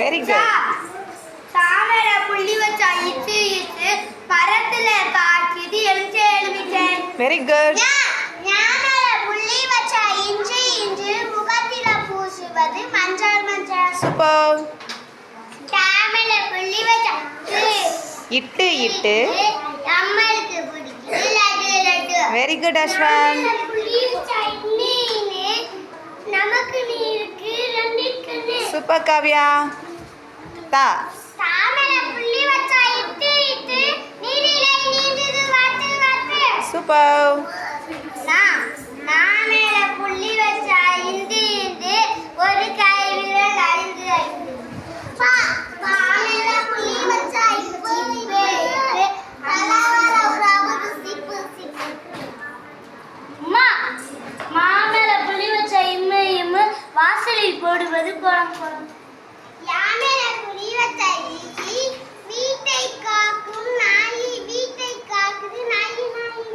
Very good. தாமரை புள்ளி வச்சா இச்சு இச்சு பரத்துல காய்க்குது எலுமிச்சை எலுமிச்சை. Very good. ஞானல புள்ளி வச்சா இஞ்சி இஞ்சி முகத்தில பூசுவது மஞ்சள் மஞ்சள். சூப்பர். தாமரை புள்ளி வச்சா இட்டு இட்டு அம்மளுக்கு பிடிக்குது லட்டு லட்டு. Very good Aswin. புள்ளி வச்சா இன்னே நமக்கு நீருக்கு ரெண்டுக்குன்னு. சூப்பர் காவ்யா. தா தாமரை புள்ளி வச்சா இட்டு இட்டு நீரிலே நீந்துது வாத்து வாத்து. சூப்பர். நாமேல புள்ளி வச்சா இந்து இந்து ஒரு கை விரல் ஐந்து ஐந்து. தாமேல புள்ளி வச்சா இப்பு இப்பு இப்பு தலவர உறவுது சிப்பு சிப்பு. மாமேல புள்ளி வச்சா இம்மு இம்மு வாசலில் போடுவது கோலம் கோலம். யாமேல புள்ளி வச்சா ஈ வீட்டை காக்கும் நாயி வீட்டை காக்குது நாயி நாயி.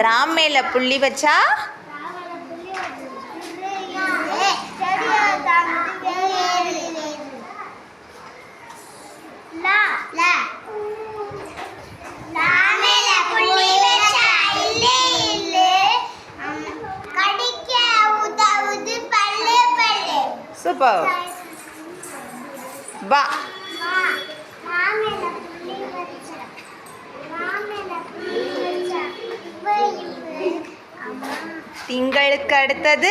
ராம் மேல புள்ளி வச்சா சூப்பர். வா திங்களுக்கு அடுத்தது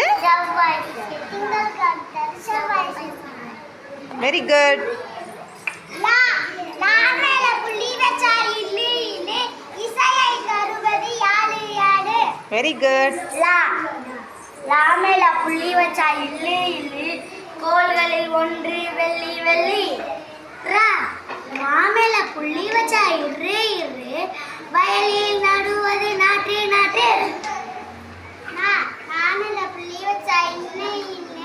வெரி குட். Very good. லாமேல புள்ளி வச்சா இல்லு இல்லு கோள்களில் ஒன்று வெள்ளி வெள்ளி. மாமேல புள்ளி வச்சா இரு இரு வயலில் நடுவது நாற்று நாற்று. மாமேல புள்ளி வச்சா இன்ன இன்ன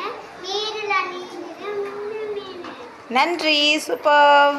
நீருல நீரு மீனு மீனு. நன்றி. சூப்பர்.